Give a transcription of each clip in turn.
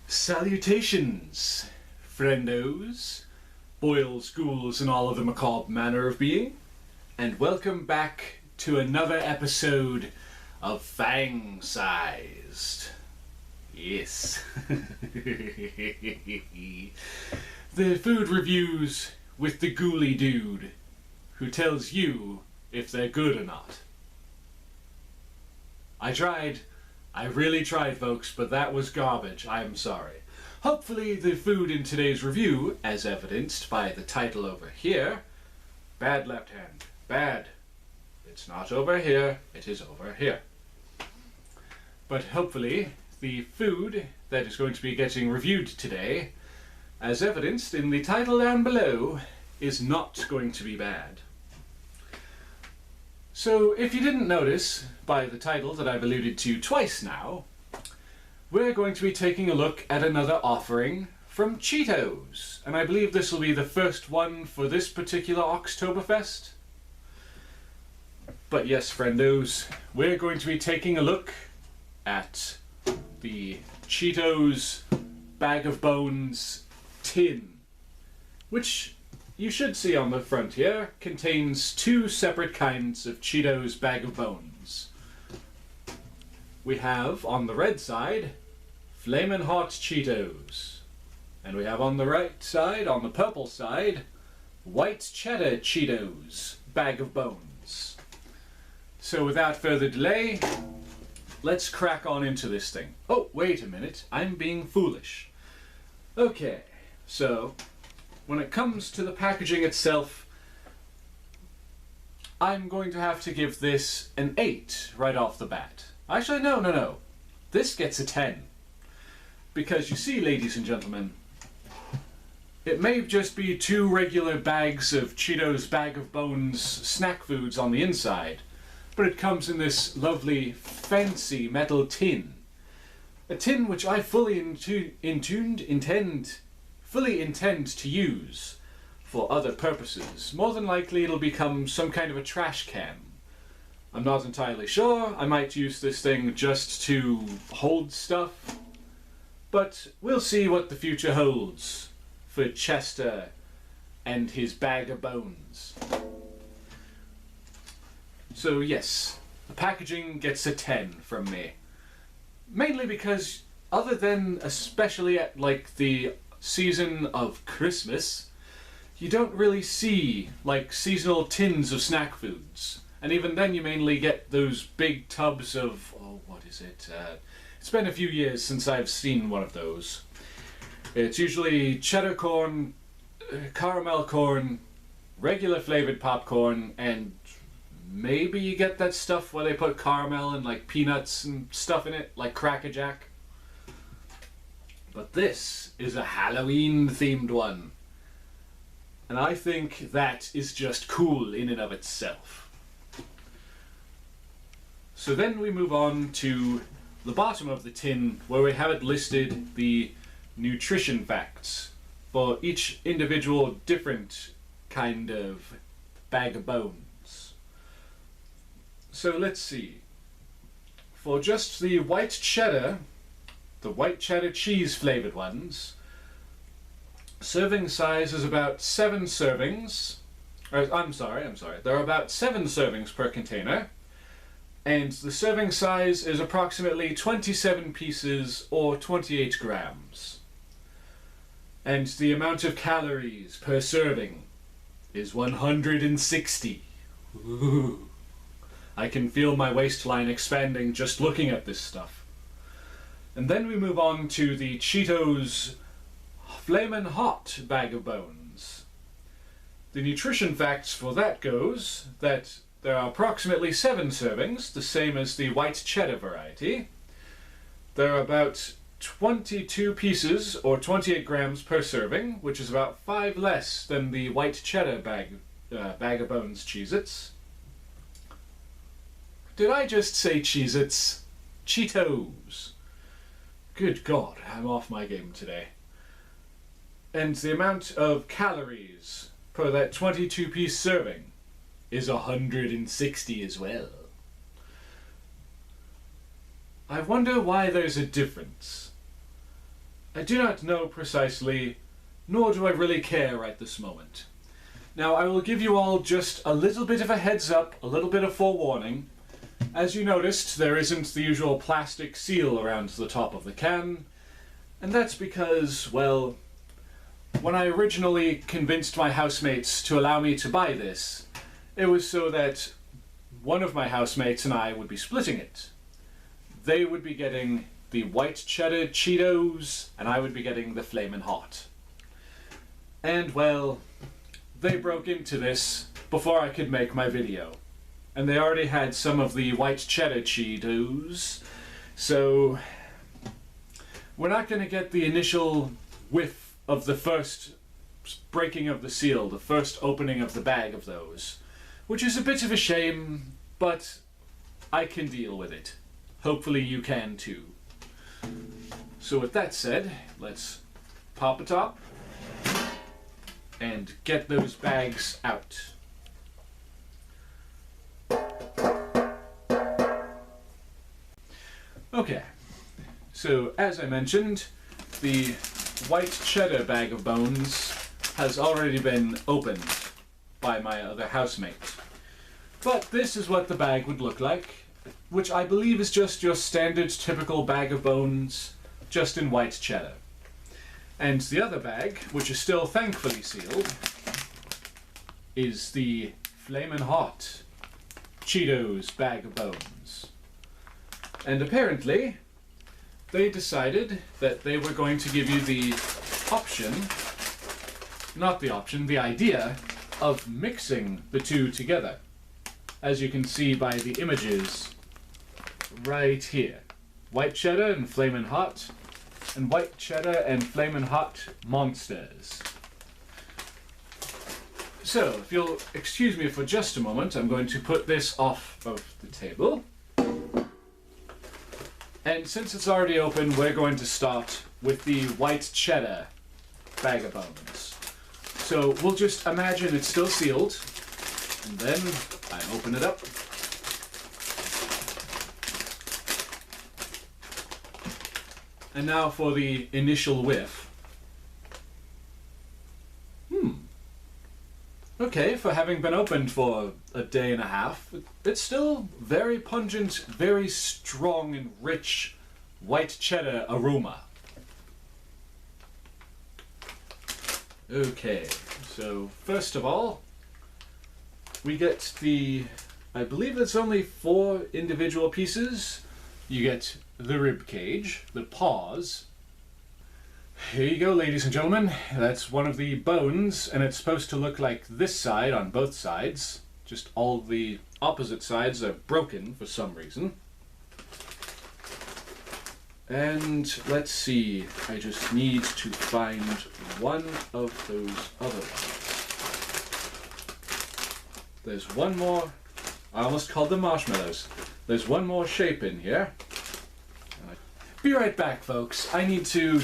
Salutations, friendos, boils, ghouls, and all of the macabre manner of being, and welcome back to another episode of Fang-Sized. Yes. The food reviews with the ghouly dude who tells you if they're good or not. I really tried, folks, but that was garbage. I am sorry. Hopefully the food in today's review, as evidenced by the title over here, bad left hand, bad. It's not over here, it is over here. But hopefully the food that is going to be getting reviewed today, as evidenced in the title down below, is not going to be bad. So, if you didn't notice by the title that I've alluded to twice now, we're going to be taking a look at another offering from Cheetos. And I believe this will be the first one for this particular Oktoberfest. But yes, friendos, we're going to be taking a look at the Cheetos Bag of Bones tin, which you should see on the front here, contains two separate kinds of Cheetos Bag of Bones. We have, on the red side, Flamin' Hot Cheetos. And we have on the right side, on the purple side, White Cheddar Cheetos Bag of Bones. So without further delay, let's crack on into this thing. Oh, wait a minute, I'm being foolish. Okay, so when it comes to the packaging itself, I'm going to have to give this an 8 right off the bat. Actually, no. This gets a 10. Because you see, ladies and gentlemen, it may just be two regular bags of Cheetos Bag of Bones snack foods on the inside, but it comes in this lovely, fancy metal tin. A tin which I fully intend to use for other purposes. More than likely it'll become some kind of a trash can. I'm not entirely sure. I might use this thing just to hold stuff, but we'll see what the future holds for Chester and his bag of bones. So yes, the packaging gets a 10 from me. Mainly because, other than especially at like the season of Christmas, you don't really see like seasonal tins of snack foods, and even then you mainly get those big tubs of, oh, what is it, it's been a few years since I've seen one of those. It's usually cheddar corn, caramel corn, regular flavored popcorn, and maybe you get that stuff where they put caramel and like peanuts and stuff in it, like Cracker Jack. But this is a Halloween-themed one. And I think that is just cool in and of itself. So then we move on to the bottom of the tin, where we have it listed the nutrition facts for each individual different kind of bag of bones. So let's see. For just the white cheddar cheese flavored ones, serving size is about 7 servings. I'm sorry. There are about 7 servings per container, and the serving size is approximately 27 pieces or 28 grams. And the amount of calories per serving is 160. Ooh. I can feel my waistline expanding just looking at this stuff. And then we move on to the Cheetos Flamin' Hot Bag of Bones. The nutrition facts for that goes that there are approximately 7 servings, the same as the white cheddar variety. There are about 22 pieces or 28 grams per serving, which is about 5 less than the white cheddar bag of bones Cheez-Its. Did I just say Cheez-Its? Cheetos. Good God, I'm off my game today. And the amount of calories per that 22-piece serving is 160 as well. I wonder why there's a difference. I do not know precisely, nor do I really care right this moment. Now, I will give you all just a little bit of a heads up, a little bit of forewarning. As you noticed, there isn't the usual plastic seal around the top of the can, and that's because, well, when I originally convinced my housemates to allow me to buy this, it was so that one of my housemates and I would be splitting it. They would be getting the white cheddar Cheetos, and I would be getting the Flamin' Hot. And, well, they broke into this before I could make my video. And they already had some of the white cheddar Cheetos, so we're not going to get the initial whiff of the first breaking of the seal, the first opening of the bag of those, which is a bit of a shame, but I can deal with it. Hopefully you can too. So with that said, let's pop it up and get those bags out. Okay, so as I mentioned, the white cheddar bag of bones has already been opened by my other housemate. But this is what the bag would look like, which I believe is just your standard typical bag of bones, just in white cheddar. And the other bag, which is still thankfully sealed, is the Flamin' Hot Cheetos bag of bones. And apparently, they decided that they were going to give you the option, not the option, the idea of mixing the two together. As you can see by the images right here. White cheddar and Flamin' Hot, and white cheddar and Flamin' Hot monsters. So, if you'll excuse me for just a moment, I'm going to put this off of the table. And since it's already open, we're going to start with the white cheddar bag of bones. So we'll just imagine it's still sealed, and then I open it up. And now for the initial whiff. Okay, for having been opened for a day and a half, it's still very pungent, very strong and rich white cheddar aroma. Okay, so first of all, we get the, I believe it's only 4 individual pieces. You get the rib cage, the paws. Here you go, ladies and gentlemen. That's one of the bones, and it's supposed to look like this side on both sides. Just all the opposite sides are broken for some reason. And let's see, I just need to find one of those other ones. There's one more, I almost called them marshmallows. There's one more shape in here. Be right back, folks. I need to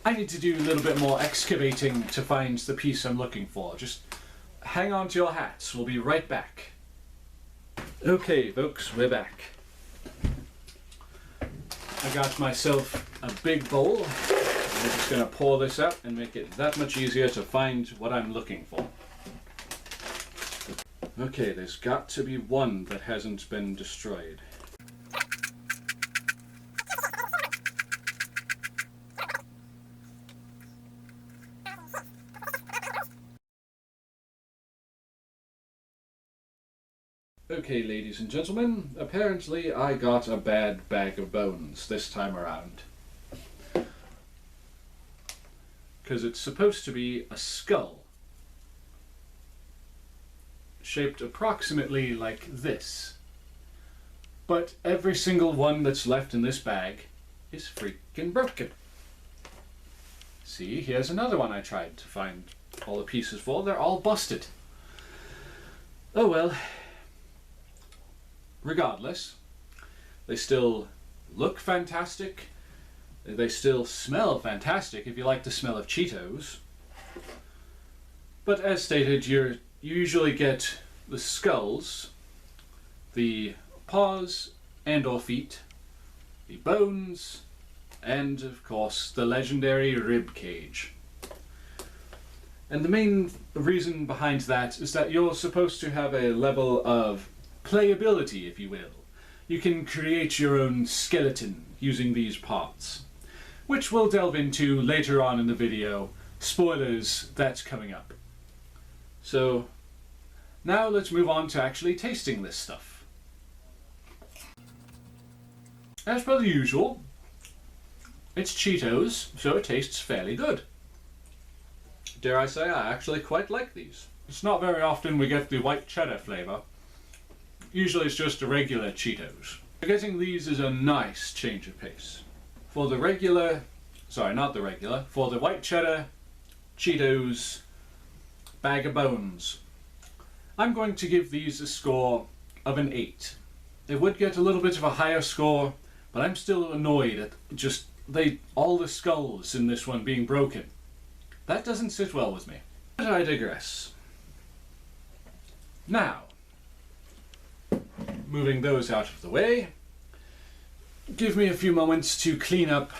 do a little bit more excavating to find the piece I'm looking for. Just hang on to your hats. We'll be right back. Okay, folks, we're back. I got myself a big bowl. I'm just going to pour this out and make it that much easier to find what I'm looking for. Okay, there's got to be one that hasn't been destroyed. Okay, ladies and gentlemen, apparently I got a bad bag of bones this time around. Because it's supposed to be a skull. Shaped approximately like this. But every single one that's left in this bag is freaking broken. See, here's another one I tried to find all the pieces for. They're all busted. Oh well. Regardless, they still look fantastic. They still smell fantastic if you like the smell of Cheetos. But as stated, you usually get the skulls, the paws and or feet, the bones, and of course the legendary rib cage. And the main reason behind that is that you're supposed to have a level of playability, if you will. You can create your own skeleton using these parts, which we'll delve into later on in the video. Spoilers, that's coming up. So now let's move on to actually tasting this stuff. As per the usual, it's Cheetos, so it tastes fairly good. Dare I say, I actually quite like these. It's not very often we get the white cheddar flavour. Usually it's just a regular Cheetos. Getting these is a nice change of pace. For the regular, sorry, not the regular, for the white cheddar Cheetos bag of bones, I'm going to give these a score of an 8. It would get a little bit of a higher score, but I'm still annoyed at just all the skulls in this one being broken. That doesn't sit well with me. But I digress. Now, moving those out of the way, give me a few moments to clean up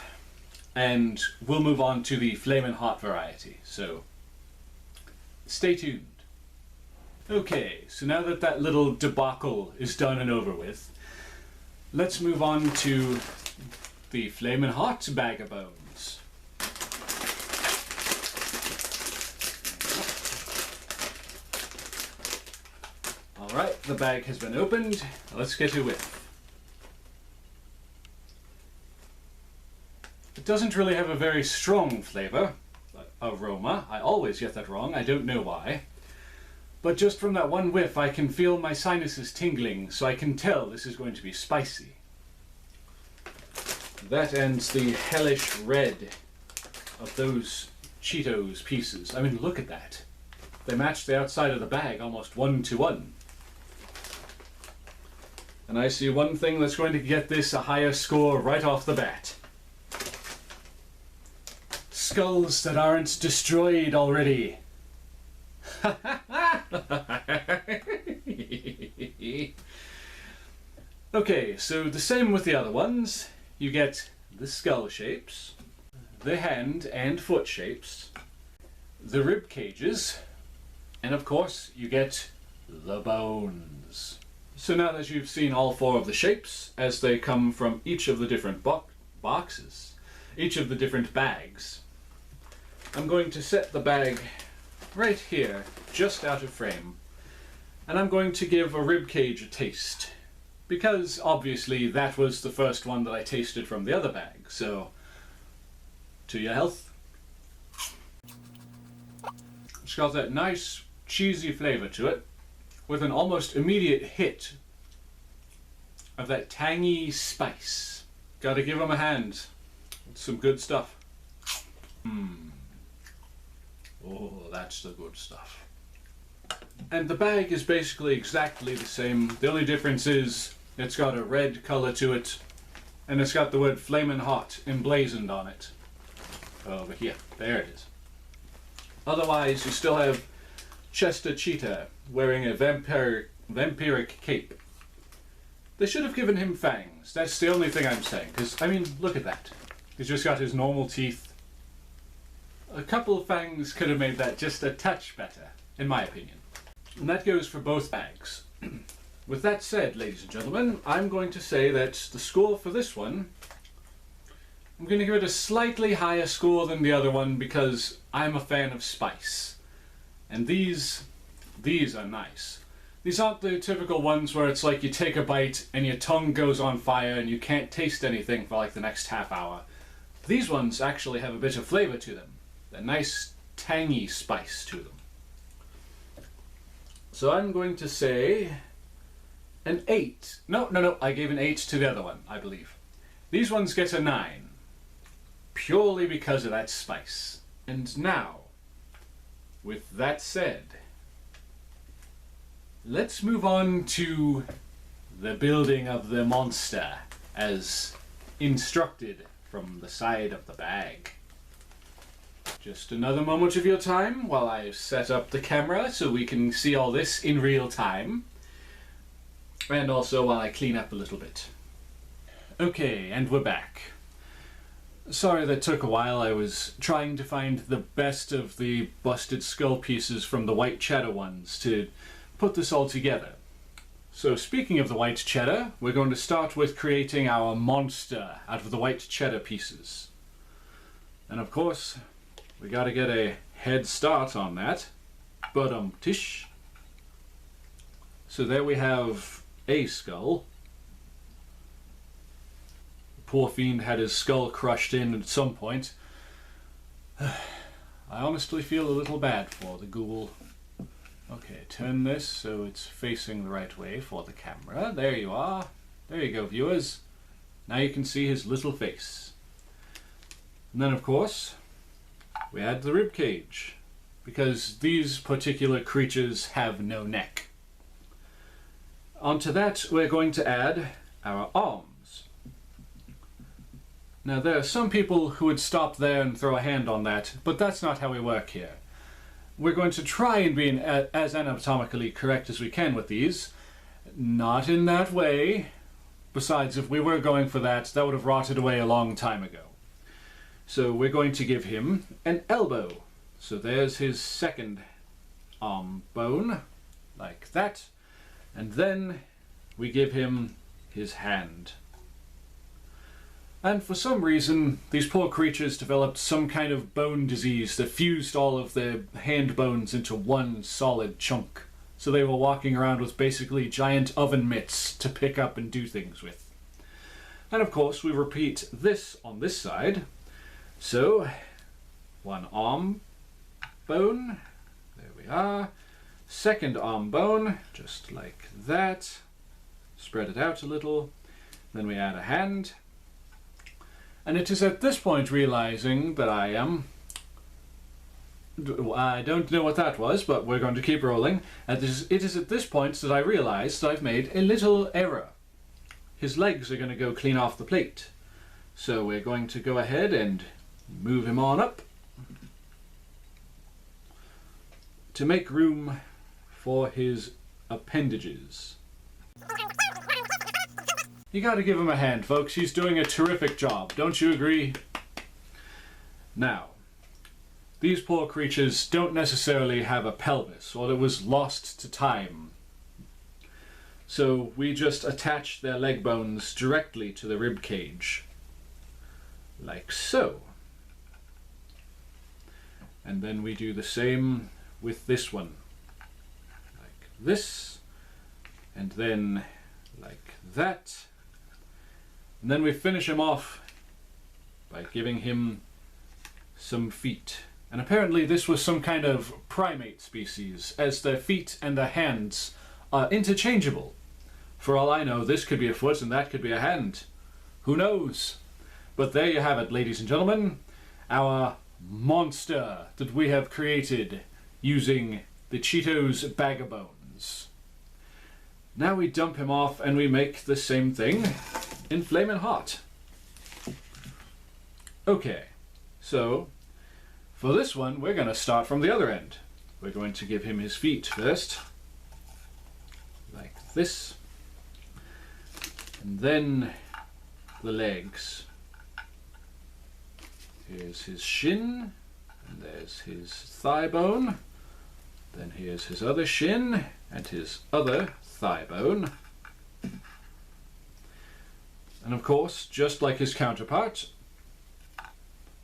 and we'll move on to the Flamin' Hot variety, so stay tuned. Okay, so now that that little debacle is done and over with, let's move on to the Flamin' Hot bag of bones. Alright, the bag has been opened. Let's get a whiff. It doesn't really have a very strong flavour, aroma. I always get that wrong, I don't know why. But just from that one whiff I can feel my sinuses tingling, so I can tell this is going to be spicy. That ends the hellish red of those Cheetos pieces. I mean, look at that. They match the outside of the bag almost 1-to-1. And I see one thing that's going to get this a higher score right off the bat. Skulls that aren't destroyed already. Okay, so the same with the other ones. You get the skull shapes, the hand and foot shapes, the rib cages, and of course you get the bones. So now that you've seen all 4 of the shapes as they come from each of the different boxes, each of the different bags, I'm going to set the bag right here, just out of frame, and I'm going to give a rib cage a taste, because obviously that was the first one that I tasted from the other bag, so to your health. It's got that nice cheesy flavour to it, with an almost immediate hit of that tangy spice. Gotta give them a hand. It's some good stuff. Oh, that's the good stuff. And the bag is basically exactly the same. The only difference is it's got a red colour to it, and it's got the word Flamin' Hot emblazoned on it. Over here. There it is. Otherwise, you still have Chester Cheetah wearing a vampiric cape. They should have given him fangs. That's the only thing I'm saying. Because, I mean, look at that. He's just got his normal teeth. A couple of fangs could have made that just a touch better, in my opinion. And that goes for both bags. With that said, ladies and gentlemen, I'm going to say that the score for this one, I'm going to give it a slightly higher score than the other one because I'm a fan of spice. And these are nice. These aren't the typical ones where it's like you take a bite and your tongue goes on fire and you can't taste anything for like the next half hour. These ones actually have a bit of flavour to them. A nice tangy spice to them. So I'm going to say an 8. No, I gave an 8 to the other one, I believe. These ones get a 9. Purely because of that spice. And now, with that said, let's move on to the building of the monster, as instructed from the side of the bag. Just another moment of your time while I set up the camera so we can see all this in real time. And also while I clean up a little bit. Okay, and we're back. Sorry that took a while. I was trying to find the best of the busted skull pieces from the white cheddar ones to put this all together. So speaking of the white cheddar, we're going to start with creating our monster out of the white cheddar pieces. And of course, we gotta get a head start on that. Tish. So there we have a skull. The poor fiend had his skull crushed in at some point. I honestly feel a little bad for the ghoul. Okay, turn this so it's facing the right way for the camera. There you are. There you go, viewers. Now you can see his little face. And then, of course, we add the rib cage, because these particular creatures have no neck. Onto that, we're going to add our arms. Now, there are some people who would stop there and throw a hand on that, but that's not how we work here. We're going to try and be as anatomically correct as we can with these. Not in that way. Besides, if we were going for that, that would have rotted away a long time ago. So we're going to give him an elbow. So there's his second arm bone, like that. And then we give him his hand. And for some reason, these poor creatures developed some kind of bone disease that fused all of their hand bones into one solid chunk. So they were walking around with basically giant oven mitts to pick up and do things with. And of course, we repeat this on this side. So, one arm bone, there we are. Second arm bone, just like that. Spread it out a little. Then we add a hand. And it is at this point realizing that I don't know what that was, but we're going to keep rolling. And it is at this point that I realize that I've made a little error. His legs are going to go clean off the plate. So we're going to go ahead and move him on up to make room for his appendages. You gotta give him a hand, folks. He's doing a terrific job. Don't you agree? Now, these poor creatures don't necessarily have a pelvis, or it was lost to time. So we just attach their leg bones directly to the rib cage, like so. And then we do the same with this one, like this, and then like that. And then we finish him off by giving him some feet. And apparently this was some kind of primate species, as their feet and their hands are interchangeable. For all I know, this could be a foot and that could be a hand. Who knows? But there you have it, ladies and gentlemen. Our monster that we have created using the Cheetos Bag of Bones. Now we dump him off and we make the same thing in Flamin' Hot. Okay, so for this one we're going to start from the other end. We're going to give him his feet first, like this, and then the legs. Here's his shin, and there's his thigh bone. Then here's his other shin, and his other thigh bone. And of course, just like his counterpart,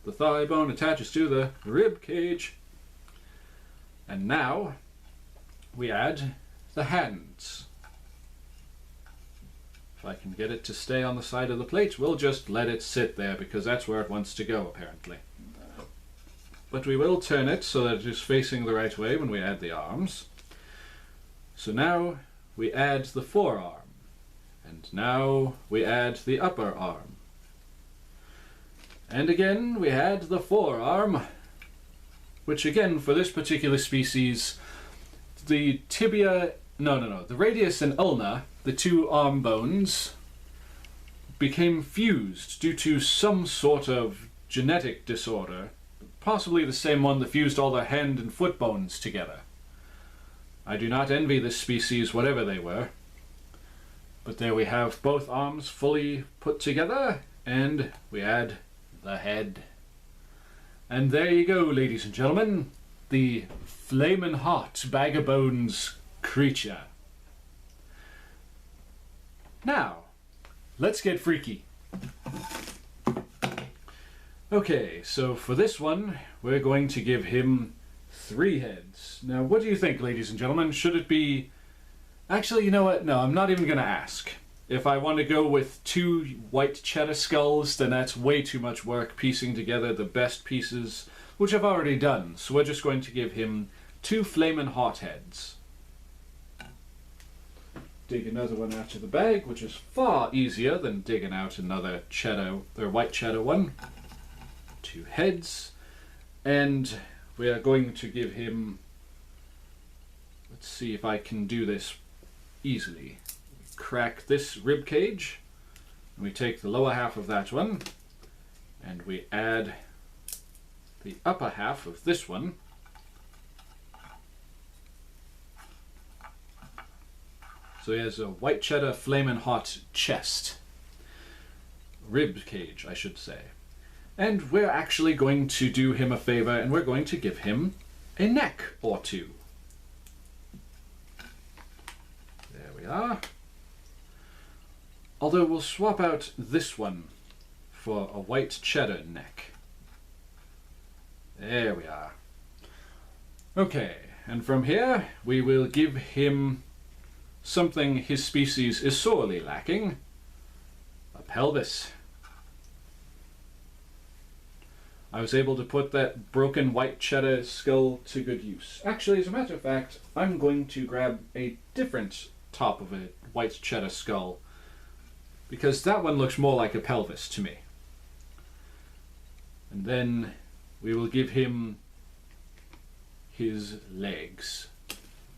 the thigh bone attaches to the rib cage. And now we add the hands. If I can get it to stay on the side of the plate, we'll just let it sit there because that's where it wants to go, apparently. But we will turn it so that it is facing the right way when we add the arms. So now we add the forearm. And now we add the upper arm. And again we add the forearm, which again for this particular species, the tibia, the radius and ulna, the two arm bones, became fused due to some sort of genetic disorder, possibly the same one that fused all the hand and foot bones together. I do not envy this species, whatever they were. But there we have both arms fully put together, and we add the head. And there you go, ladies and gentlemen, the flamin' hot bag of bones creature. Now, let's get freaky. Okay, so for this one, we're going to give him 3 heads. Now, what do you think, ladies and gentlemen? Should it be... Actually, you know what? No, I'm not even going to ask. If I want to go with 2 white cheddar skulls, then that's way too much work piecing together the best pieces, which I've already done. So we're just going to give him 2 flamin' hot heads. Dig another one out of the bag, which is far easier than digging out another cheddar, or white cheddar one. 2 heads. And we are going to give him... Let's see if I can do this easily. Crack this rib cage, and we take the lower half of that one, and we add the upper half of this one. So he has a white cheddar flamin' hot chest. Rib cage, I should say. And we're actually going to do him a favor, and we're going to give him a neck or 2. There we are. Although we'll swap out this one for a white cheddar neck. There we are. Okay, and from here we will give him something his species is sorely lacking. A pelvis. I was able to put that broken white cheddar skull to good use. Actually, as a matter of fact, I'm going to grab a different top of a white cheddar skull, because that one looks more like a pelvis to me. And then we will give him his legs.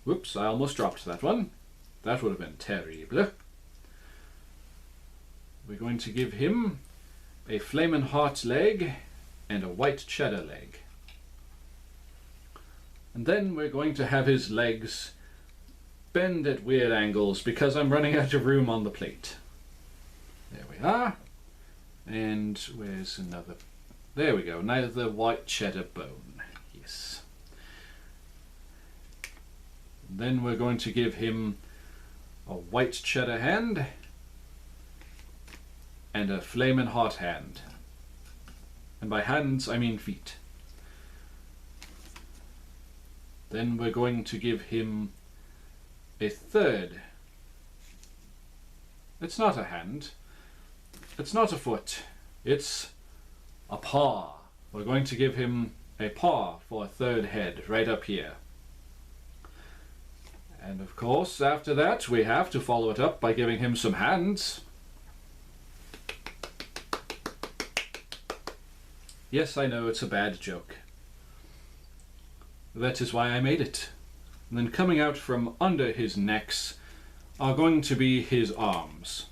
Whoops, I almost dropped that one. That would have been terrible. We're going to give him a flamin' hot leg and a white cheddar leg. And then we're going to have his legs bend at weird angles because I'm running out of room on the plate. There we are. And where's another? There we go. Now the white cheddar bone. Yes. And then we're going to give him a white cheddar hand and a flamin' hot hand. And by hands, I mean feet. Then we're going to give him a third. It's not a hand. It's not a foot. It's a paw. We're going to give him a paw for a third head right up here. And of course, after that, we have to follow it up by giving him some hands. Yes, I know it's a bad joke. That is why I made it. And then coming out from under his necks are going to be his arms.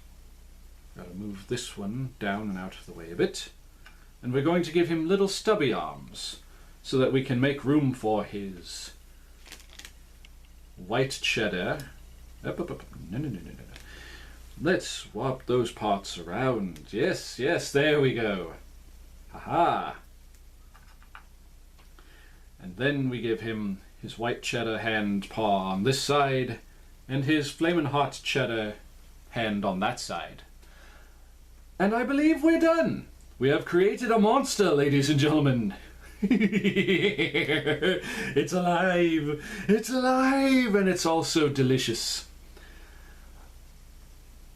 Gotta move this one down and out of the way a bit. And we're going to give him little stubby arms so that we can make room for his white cheddar. No. Let's swap those parts around. Yes, there we go. Haha. And then we give him his white cheddar hand paw on this side and his flamin' hot cheddar hand on that side. And I believe we're done. We have created a monster, ladies and gentlemen. It's alive. It's alive, and it's also delicious.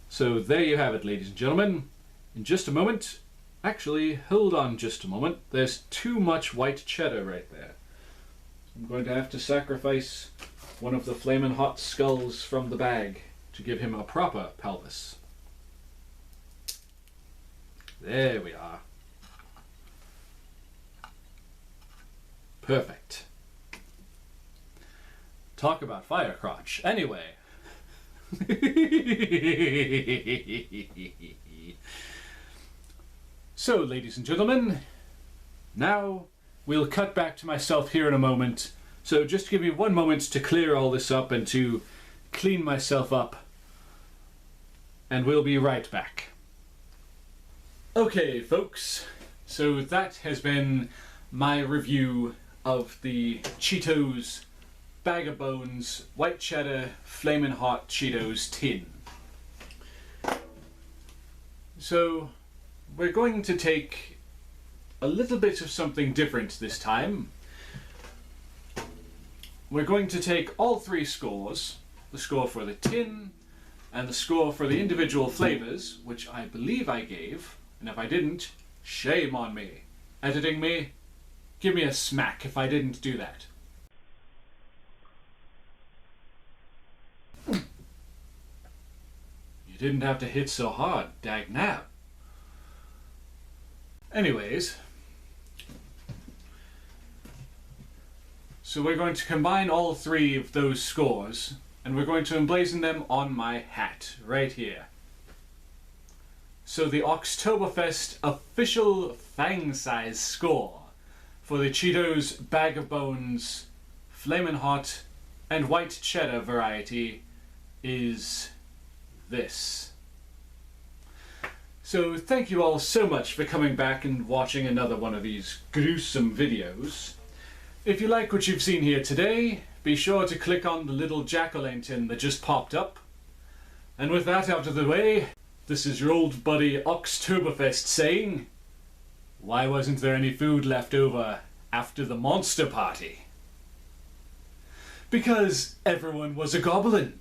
So there you have it, ladies and gentlemen. In just a moment, actually, hold on just a moment. There's too much white cheddar right there. I'm going to have to sacrifice one of the flamin' hot skulls from the bag to give him a proper pelvis. There we are. Perfect. Talk about fire crotch. Anyway. So, ladies and gentlemen, now we'll cut back to myself here in a moment. So just give me 1 moment to clear all this up and to clean myself up. And we'll be right back. Okay, folks. So that has been my review of the Cheetos Bag of Bones White Cheddar Flamin' Hot Cheetos tin. So we're going to take a little bit of something different this time. We're going to take all three scores, the score for the tin and the score for the individual flavours, which I believe I gave, and if I didn't, shame on me. Editing me, give me a smack if I didn't do that. You didn't have to hit so hard, dagnab. Anyways, so we're going to combine all three of those scores, and we're going to emblazon them on my hat, right here. So the Oktoberfest official fang-size score for the Cheetos Bag of Bones Flamin' Hot and White Cheddar variety is this. So thank you all so much for coming back and watching another one of these gruesome videos. If you like what you've seen here today, be sure to click on the little jack-o'-lantern that just popped up. And with that out of the way, this is your old buddy Oktoberfest saying, why wasn't there any food left over after the monster party? Because everyone was a goblin.